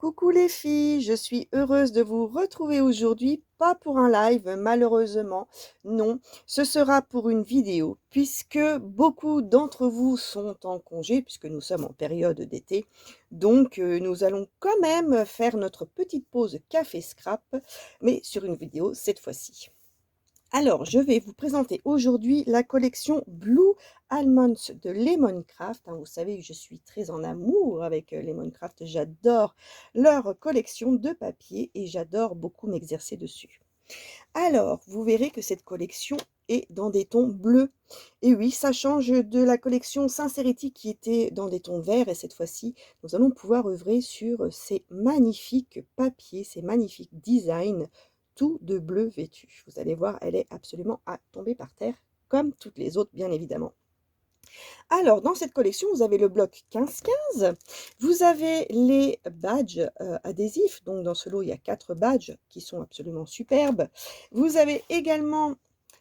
Coucou les filles, je suis heureuse de vous retrouver aujourd'hui, pas pour un live malheureusement, non, ce sera pour une vidéo puisque beaucoup d'entre vous sont en congé puisque nous sommes en période d'été. Donc nous allons quand même faire notre petite pause café scrap, mais sur une vidéo cette fois-ci. Alors, je vais vous présenter aujourd'hui la collection Blue Almonds de Lemoncraft. Vous savez que je suis très en amour avec Lemoncraft. J'adore leur collection de papier et j'adore beaucoup m'exercer dessus. Alors, vous verrez que cette collection est dans des tons bleus. Et oui, ça change de la collection Sincerity qui était dans des tons verts. Et cette fois-ci, nous allons pouvoir œuvrer sur ces magnifiques papiers, ces magnifiques designs, tout de bleu vêtu. Vous allez voir, elle est absolument à tomber par terre, comme toutes les autres, bien évidemment. Alors, dans cette collection, vous avez le bloc 15-15, vous avez les badges adhésifs, donc dans ce lot, il y a 4 badges qui sont absolument superbes. Vous avez également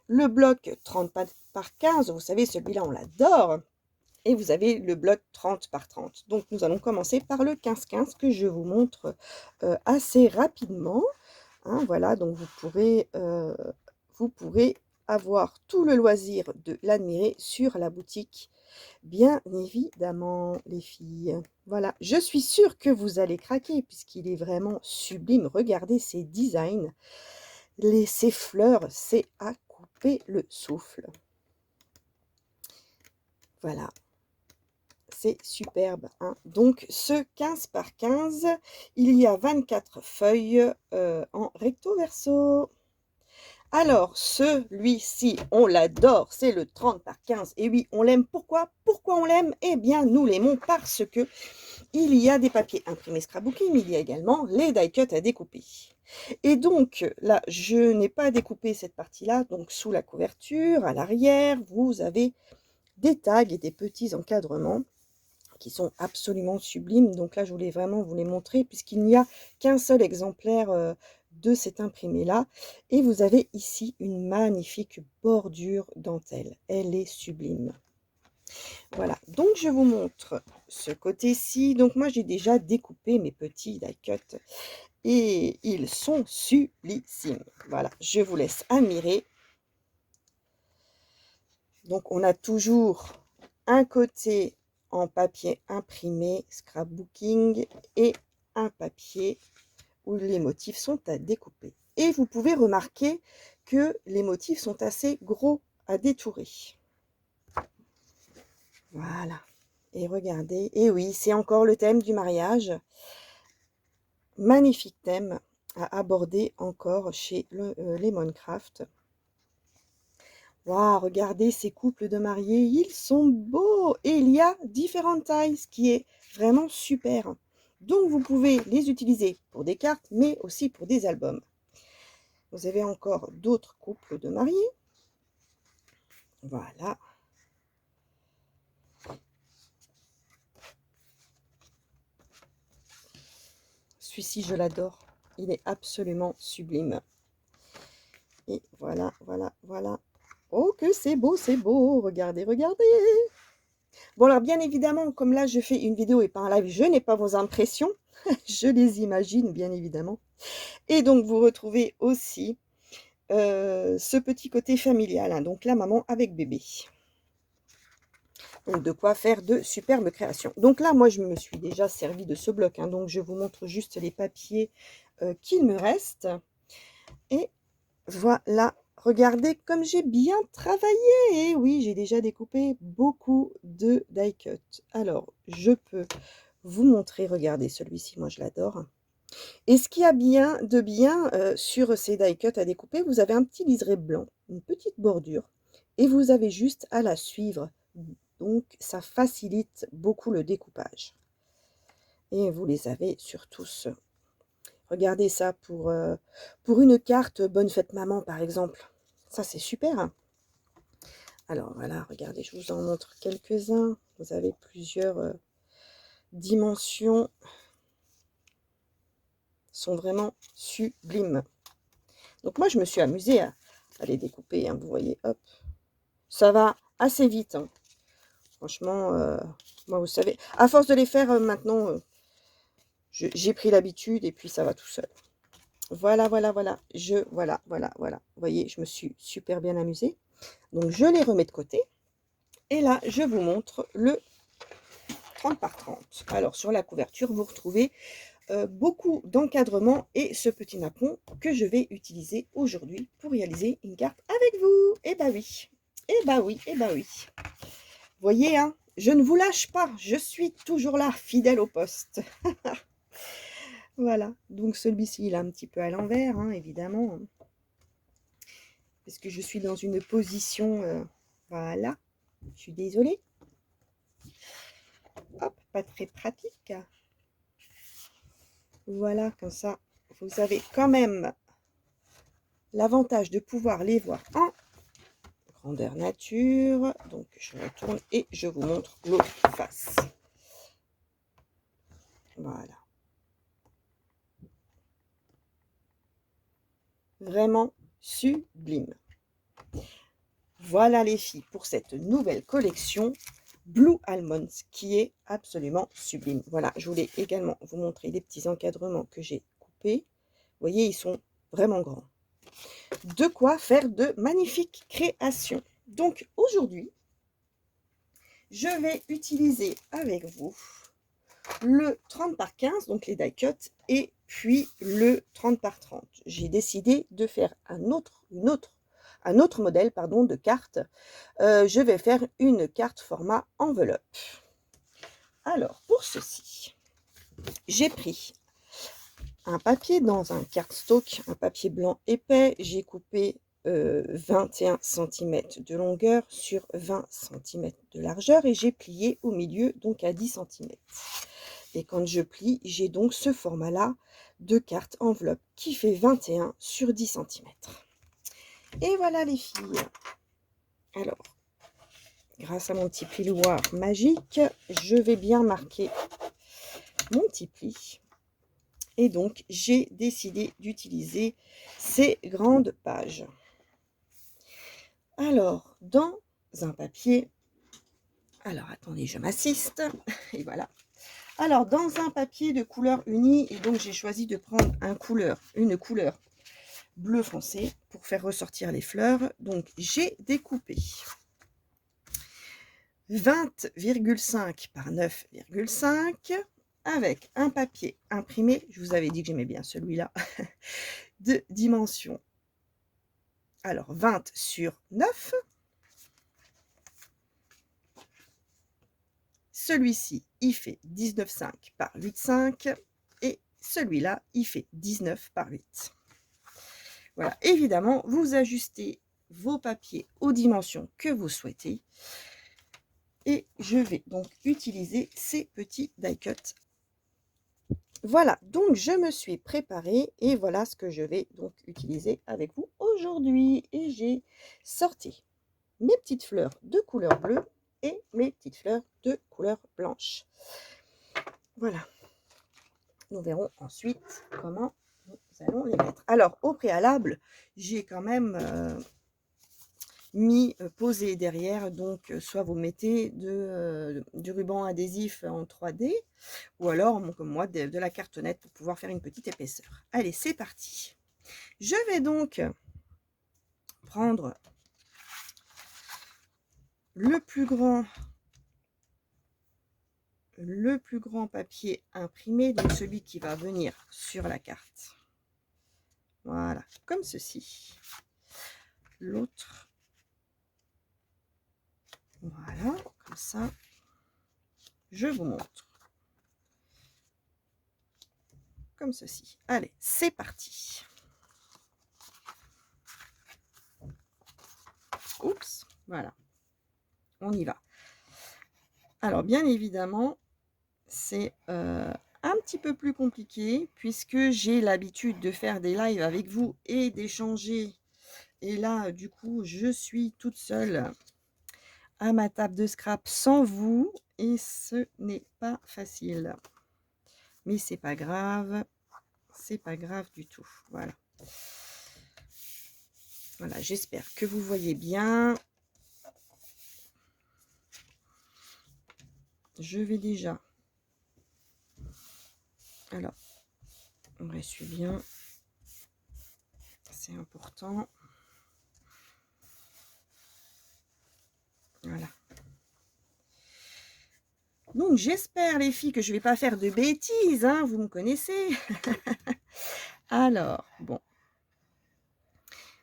le bloc 30 par 15, vous savez, celui-là, on l'adore. Et vous avez le bloc 30 par 30. Donc, nous allons commencer par le 15-15 que je vous montre assez rapidement. Voilà, donc vous pourrez avoir tout le loisir de l'admirer sur la boutique. Bien évidemment, les filles. Voilà, je suis sûre que vous allez craquer puisqu'il est vraiment sublime. Regardez ces designs, ces fleurs, c'est à couper le souffle. Voilà, c'est superbe. Donc, ce 15 par 15, il y a 24 feuilles en recto verso. Alors, celui-ci, on l'adore, c'est le 30 par 15. Et oui, on l'aime. Pourquoi? Pourquoi on l'aime? Eh bien, nous l'aimons parce que il y a des papiers imprimés scrapbooking, mais il y a également les die cuts à découper. Et donc, là, je n'ai pas découpé cette partie-là. Donc, sous la couverture, à l'arrière, vous avez des tags et des petits encadrements qui sont absolument sublimes. Donc là, je voulais vraiment vous les montrer puisqu'il n'y a qu'un seul exemplaire de cet imprimé-là. Et vous avez ici une magnifique bordure dentelle. Elle est sublime. Voilà, donc je vous montre ce côté-ci. Donc moi, j'ai déjà découpé mes petits die cuts et ils sont sublissimes. Voilà, je vous laisse admirer. Donc on a toujours un côté en papier imprimé, scrapbooking, et un papier où les motifs sont à découper. Et vous pouvez remarquer que les motifs sont assez gros à détourer. Voilà. Et regardez, et oui, c'est encore le thème du mariage. Magnifique thème à aborder encore chez Lemoncraft. Waouh, regardez ces couples de mariés, ils sont beaux et il y a différentes tailles, ce qui est vraiment super. Donc vous pouvez les utiliser pour des cartes, mais aussi pour des albums. Vous avez encore d'autres couples de mariés. Voilà. Celui-ci, je l'adore. Il est absolument sublime. Et voilà, voilà, voilà. Oh, que c'est beau, c'est beau. Regardez, regardez. Bon, alors bien évidemment, comme là, je fais une vidéo et pas un live, je n'ai pas vos impressions. Je les imagine, bien évidemment. Et donc, vous retrouvez aussi ce petit côté familial. Donc, la maman avec bébé. Donc, de quoi faire de superbes créations. Donc là, moi, je me suis déjà servi de ce bloc. Donc, je vous montre juste les papiers qu'il me reste. Et voilà, regardez comme j'ai bien travaillé. Et oui, j'ai déjà découpé beaucoup de die cut. Alors, je peux vous montrer, regardez, celui-ci, moi, je l'adore. Et ce qu'il y a bien sur ces die cut à découper, vous avez un petit liseré blanc, une petite bordure. Et vous avez juste à la suivre. Donc, ça facilite beaucoup le découpage. Et vous les avez sur tous. Regardez ça pour une carte Bonne fête maman, par exemple. Ça, c'est super. Alors, voilà, regardez, je vous en montre quelques-uns. Vous avez plusieurs dimensions. Sont vraiment sublimes. Donc, moi, je me suis amusée à les découper. Vous voyez, hop. Ça va assez vite. Franchement, moi, vous savez, à force de les faire maintenant, J'ai pris l'habitude et puis ça va tout seul. Voilà, voilà, voilà. Voilà, voilà, voilà. Vous voyez, je me suis super bien amusée. Donc, je les remets de côté. Et là, je vous montre le 30 par 30. Alors, sur la couverture, vous retrouvez beaucoup d'encadrement et ce petit napperon que je vais utiliser aujourd'hui pour réaliser une carte avec vous. Eh bah oui, eh bah oui, eh bah oui. Voyez, hein, je ne vous lâche pas, je suis toujours là, fidèle au poste. Voilà, donc celui-ci, il est un petit peu à l'envers, hein, évidemment, parce que je suis dans une position, voilà, je suis désolée. Hop, pas très pratique. Voilà, comme ça, vous avez quand même l'avantage de pouvoir les voir en grandeur nature. Donc, je retourne et je vous montre l'autre face. Voilà. Vraiment sublime. Voilà les filles pour cette nouvelle collection Blue Almonds qui est absolument sublime. Voilà, je voulais également vous montrer les petits encadrements que j'ai coupés. Vous voyez, ils sont vraiment grands. De quoi faire de magnifiques créations. Donc aujourd'hui, je vais utiliser avec vous le 30 par 15, donc les die cut, et puis le 30 par 30. J'ai décidé de faire un autre modèle pardon, de carte. Je vais faire une carte format enveloppe. Alors, pour ceci, j'ai pris un papier dans un cardstock, un papier blanc épais. J'ai coupé 21 cm de longueur sur 20 cm de largeur et j'ai plié au milieu, donc à 10 cm. Et quand je plie, j'ai donc ce format-là de carte enveloppe qui fait 21 sur 10 cm. Et voilà les filles. Alors, grâce à mon petit plioir magique, je vais bien marquer mon petit pli. Et donc, j'ai décidé d'utiliser ces grandes pages. Alors, dans un papier... Alors, attendez, je m'assiste. Et voilà. Alors, dans un papier de couleur unie, et donc j'ai choisi de prendre une couleur bleu foncé pour faire ressortir les fleurs. Donc, j'ai découpé 20,5 par 9,5 avec un papier imprimé. Je vous avais dit que j'aimais bien celui-là, de dimension. Alors, 20 sur 9. Celui-ci, il fait 19,5 par 8,5 et celui-là, il fait 19 par 8. Voilà, évidemment, vous ajustez vos papiers aux dimensions que vous souhaitez. Et je vais donc utiliser ces petits die cut. Voilà, donc je me suis préparée et voilà ce que je vais donc utiliser avec vous aujourd'hui. Et j'ai sorti mes petites fleurs de couleur bleue et mes petites fleurs de couleur blanche. Voilà. Nous verrons ensuite comment nous allons les mettre. Alors, au préalable, j'ai quand même posé derrière. Donc, soit vous mettez du ruban adhésif en 3D, ou alors, comme moi, de la cartonnette pour pouvoir faire une petite épaisseur. Allez, c'est parti. Je vais donc prendre le plus grand papier imprimé, donc celui qui va venir sur la carte. Voilà, comme ceci. L'autre, voilà, comme ça. Je vous montre. Comme ceci. Allez, c'est parti. Oups, voilà. On y va. Alors, bien évidemment, c'est un petit peu plus compliqué puisque j'ai l'habitude de faire des lives avec vous et d'échanger. Et là, du coup, je suis toute seule à ma table de scrap sans vous et ce n'est pas facile. Mais c'est pas grave. C'est pas grave du tout. Voilà. Voilà, j'espère que vous voyez bien. Je vais déjà Alors, on essuie bien. C'est important. Voilà. Donc, j'espère, les filles, que je ne vais pas faire de bêtises, hein, vous me connaissez. Alors, bon.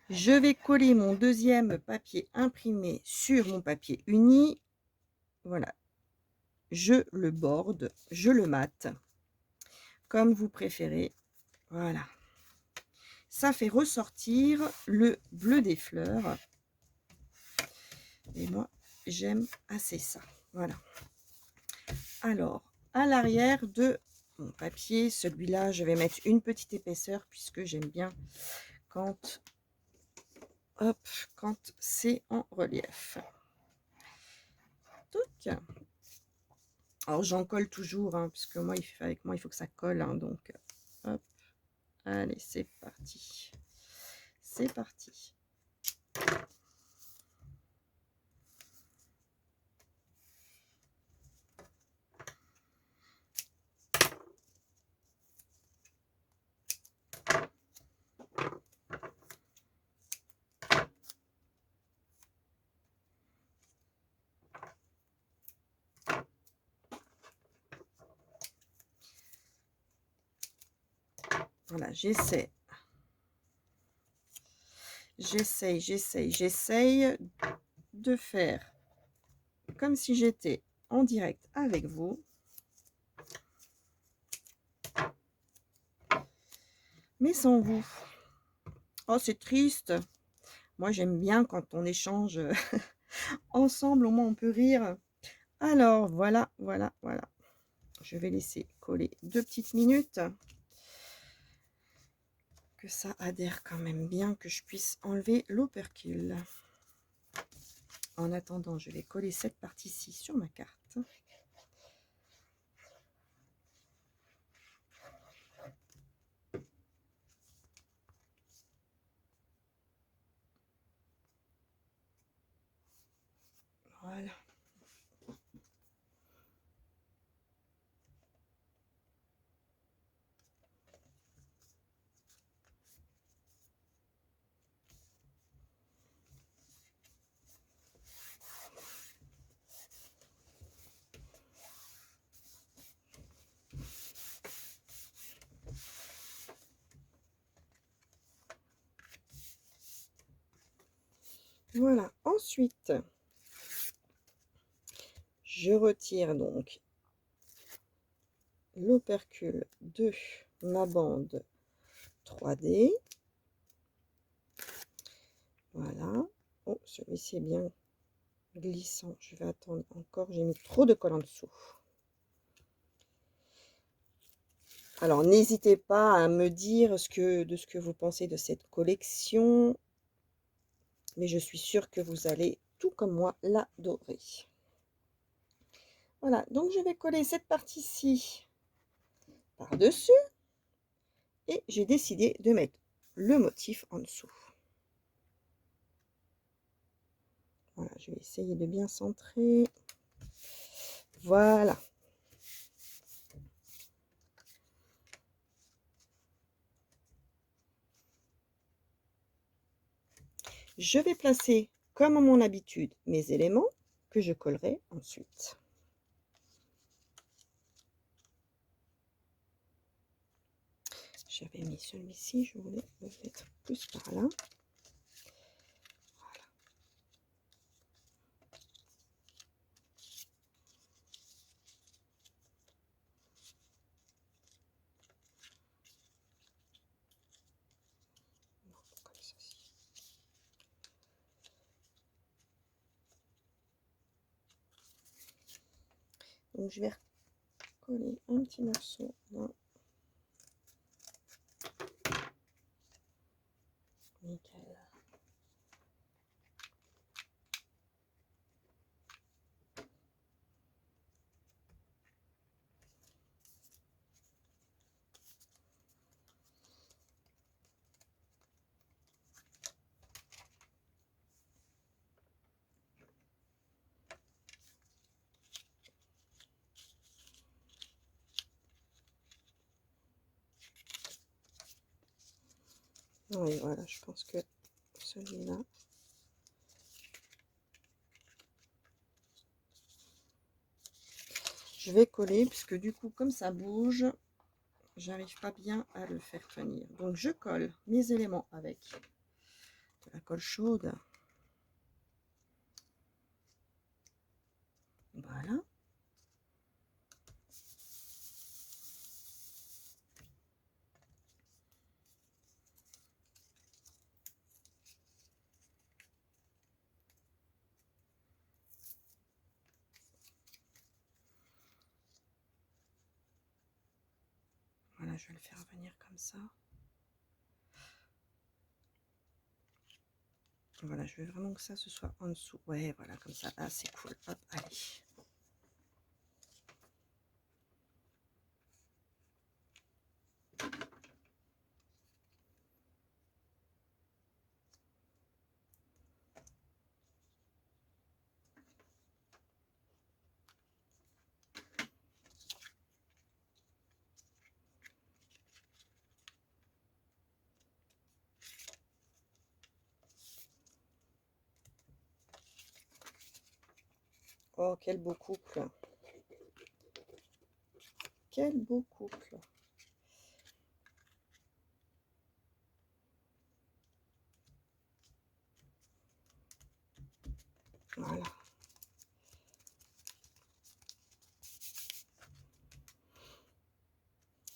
Je vais coller mon deuxième papier imprimé sur mon papier uni. Voilà. Je le borde, je le mate, comme vous préférez. Voilà. Ça fait ressortir le bleu des fleurs. Et moi, j'aime assez ça. Voilà. Alors, à l'arrière de mon papier, celui-là, je vais mettre une petite épaisseur puisque j'aime bien quand, hop, quand c'est en relief. Touc. Alors, j'en colle toujours, hein, parce que moi, avec moi, il faut que ça colle. Hein, donc, hop. Allez, c'est parti. C'est parti. Voilà, j'essaie de faire comme si j'étais en direct avec vous. Mais sans vous. Oh, c'est triste. Moi, j'aime bien quand on échange ensemble, au moins on peut rire. Alors, voilà. Je vais laisser coller 2 petites minutes. Que ça adhère quand même bien, que je puisse enlever l'opercule. En attendant, je vais coller cette partie-ci sur ma carte. Voilà. Voilà. Ensuite, je retire donc l'opercule de ma bande 3D. Voilà. Oh, celui-ci est bien glissant. Je vais attendre encore. J'ai mis trop de colle en dessous. Alors, n'hésitez pas à me dire de ce que vous pensez de cette collection. Mais je suis sûre que vous allez, tout comme moi, l'adorer. Voilà, donc je vais coller cette partie-ci par-dessus. Et j'ai décidé de mettre le motif en dessous. Voilà, je vais essayer de bien centrer. Voilà. Je vais placer, comme à mon habitude, mes éléments que je collerai ensuite. J'avais mis celui-ci, je voulais le mettre plus par là. Voilà. Non, comme ceci. Donc je vais coller un petit morceau là. Nickel. Oui, voilà, je pense que celui-là. Je vais coller, puisque du coup, comme ça bouge, j'arrive pas bien à le faire tenir. Donc, je colle mes éléments avec de la colle chaude. Voilà. Voilà, je vais le faire venir comme ça. Voilà, je veux vraiment que ça, ce soit en dessous. Ouais, voilà, comme ça. Ah, c'est cool. Hop, allez. Oh, quel beau couple. Quel beau couple. Voilà.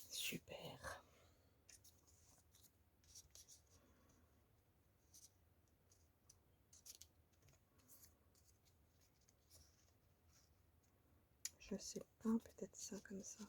Super. Je sais pas, peut-être ça comme ça.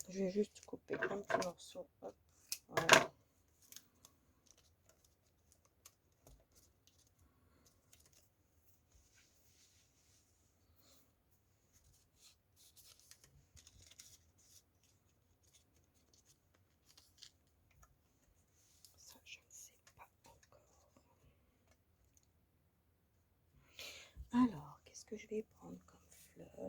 Je vais juste couper un petit morceau. Hop, voilà. Ça, je ne sais pas encore. Alors, qu'est-ce que je vais prendre comme fleur?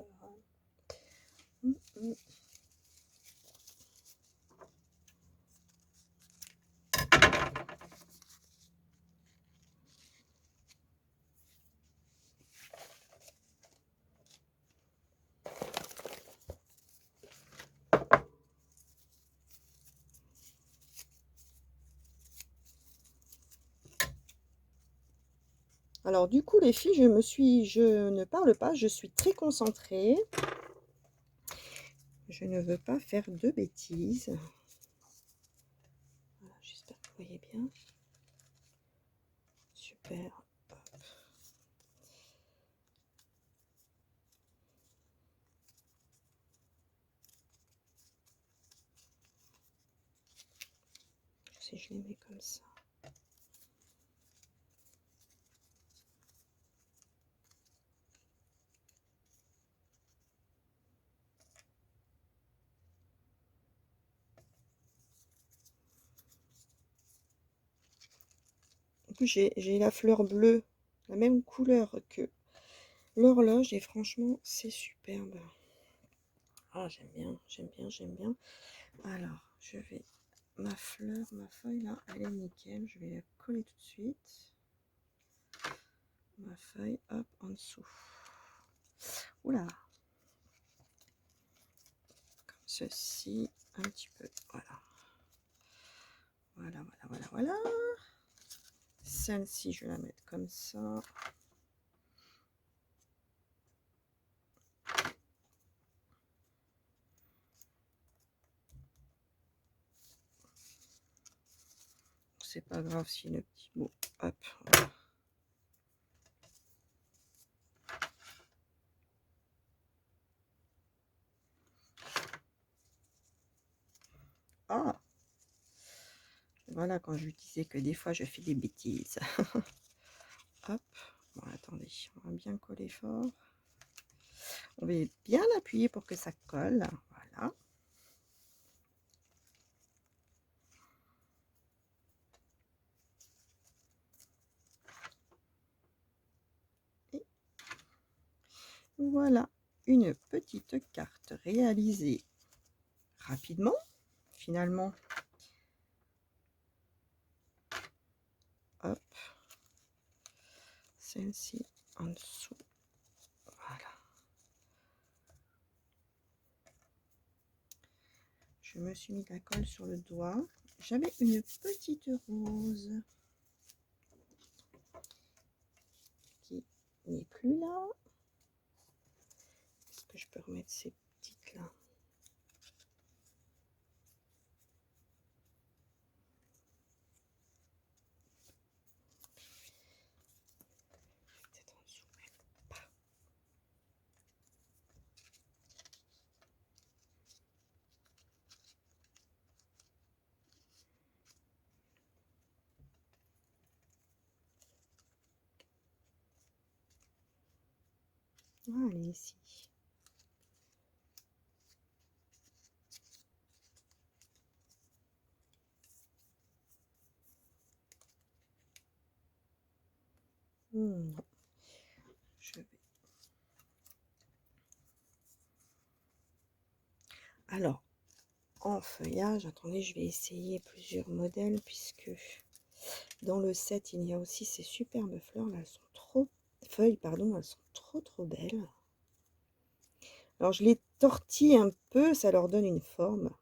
Alors du coup les filles, je ne parle pas, je suis très concentrée. Je ne veux pas faire de bêtises. Voilà, j'espère que vous voyez bien. Super. Hop. Si je les mets comme ça. En plus, j'ai la fleur bleue, la même couleur que l'horloge, et franchement, c'est superbe. Ah, j'aime bien, j'aime bien, j'aime bien. Alors, je vais... Ma fleur, ma feuille, là, elle est nickel. Je vais la coller tout de suite. Ma feuille, hop, en dessous. Oula! Comme ceci, un petit peu. Voilà. Voilà, voilà, voilà, voilà. Celle-ci, je vais la mettre comme ça. C'est pas grave si le petit mot. Hop. Voilà. Voilà, quand je lui disais que des fois je fais des bêtises. Hop. Bon, attendez, on va bien coller fort. On va bien appuyer pour que ça colle. Voilà. Et voilà une petite carte réalisée rapidement, finalement. Hop. Celle-ci en dessous. Voilà. Je me suis mis de la colle sur le doigt. J'avais une petite rose qui n'est plus là. Est-ce que je peux remettre ces petites là? Peut-être en dessous, mais pas. Allez, ici. Non. Je vais. Alors, en feuillage, attendez, je vais essayer plusieurs modèles puisque dans le set, il y a aussi ces superbes fleurs. Là, elles sont trop... Feuilles, pardon, elles sont trop belles. Alors, je les tortille un peu, ça leur donne une forme.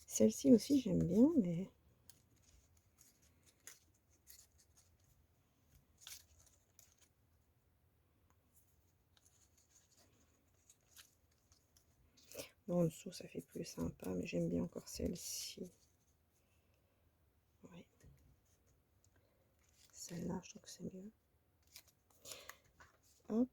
Celle-ci aussi, j'aime bien, mais... En dessous, ça fait plus sympa, mais j'aime bien encore celle-ci. Ouais. Celle-là, je trouve que c'est mieux. Hop.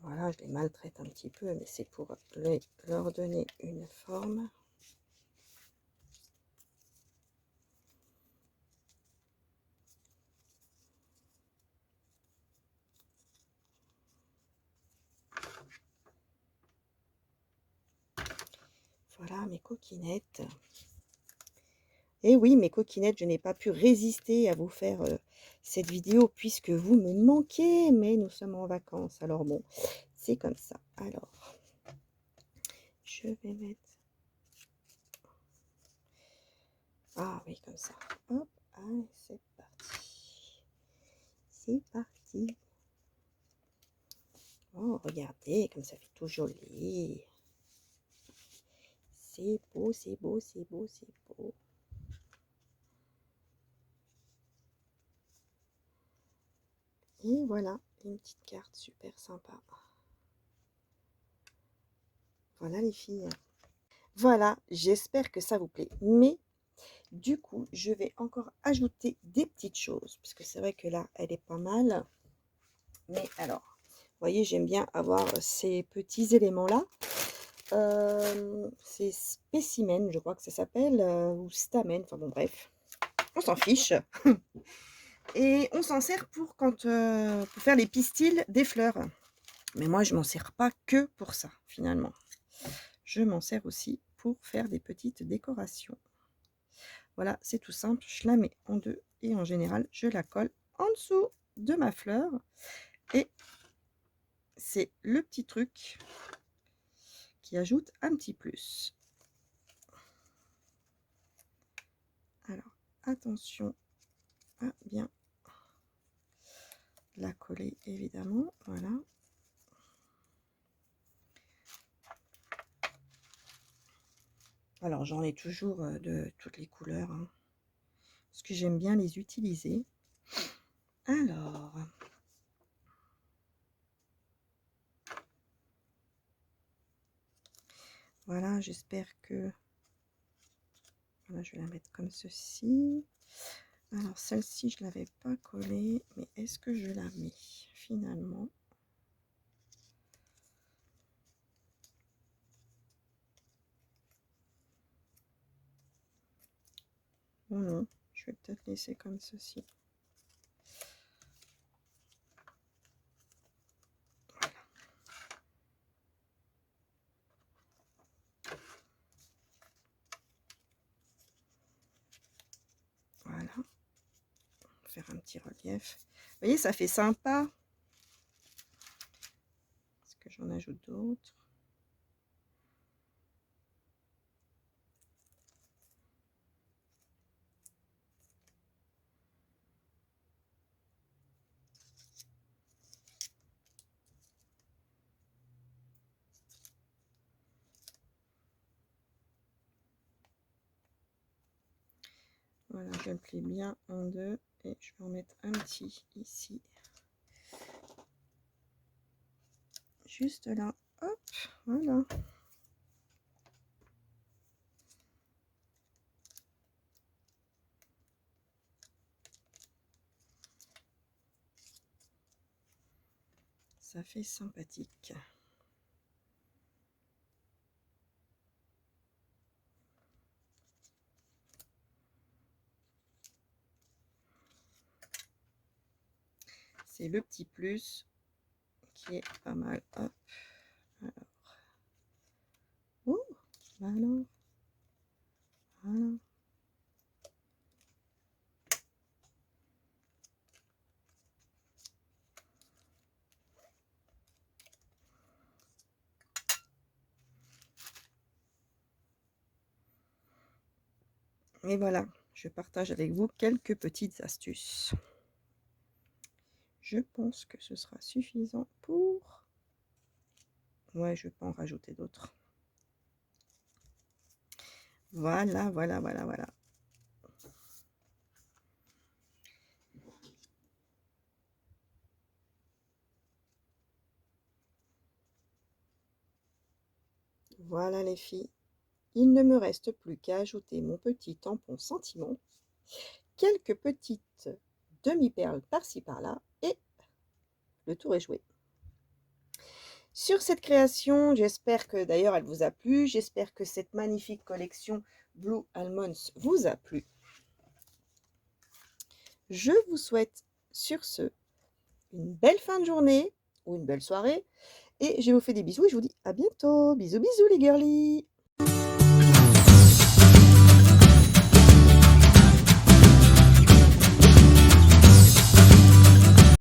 Voilà, je les maltraite un petit peu, mais c'est pour leur donner une forme. Voilà mes coquinettes. Et oui, mes coquinettes, je n'ai pas pu résister à vous faire cette vidéo puisque vous me manquez, mais nous sommes en vacances. Alors bon, c'est comme ça. Alors, je vais mettre... Ah oui, comme ça. Hop, allez, c'est parti. C'est parti. Oh, regardez, comme ça fait tout joli. C'est beau, c'est beau, c'est beau, c'est beau. Et voilà, une petite carte super sympa. Voilà les filles. Voilà, j'espère que ça vous plaît. Mais du coup, je vais encore ajouter des petites choses. Parce que c'est vrai que là, elle est pas mal. Mais alors, vous voyez, j'aime bien avoir ces petits éléments-là. C'est spécimen, je crois que ça s'appelle, ou stamen, enfin bon bref, on s'en fiche. Et on s'en sert pour pour faire les pistils des fleurs. Mais moi, je m'en sers pas que pour ça, finalement. Je m'en sers aussi pour faire des petites décorations. Voilà, c'est tout simple. Je la mets en deux et en général, je la colle en dessous de ma fleur. Et c'est le petit truc qui ajoute un petit plus. Alors, attention à bien la coller, évidemment. Voilà. Alors, j'en ai toujours de toutes les couleurs, hein, parce que j'aime bien les utiliser. Alors, voilà, j'espère que... Voilà, je vais la mettre comme ceci. Alors celle-ci, je ne l'avais pas collée, mais est-ce que je la mets finalement? Oh non, je vais peut-être laisser comme ceci. Voilà. Faire un petit relief. Vous voyez, ça fait sympa. Est-ce que j'en ajoute d'autres? Voilà, je le plie bien en deux et je vais en mettre un petit ici. Juste là. Hop, voilà. Ça fait sympathique. C'est le petit plus qui est pas mal. Hop. Alors. Oh, alors. Voilà. Et voilà, je partage avec vous quelques petites astuces. Je pense que ce sera suffisant pour... Ouais, je peux en rajouter d'autres. Voilà, voilà, voilà, voilà. Voilà les filles. Il ne me reste plus qu'à ajouter mon petit tampon sentiment, quelques petites demi-perles par-ci par-là et le tour est joué. Sur cette création, j'espère que d'ailleurs elle vous a plu, j'espère que cette magnifique collection Blue Almonds vous a plu. Je vous souhaite sur ce une belle fin de journée ou une belle soirée et je vous fais des bisous et je vous dis à bientôt. Bisous bisous les girlies.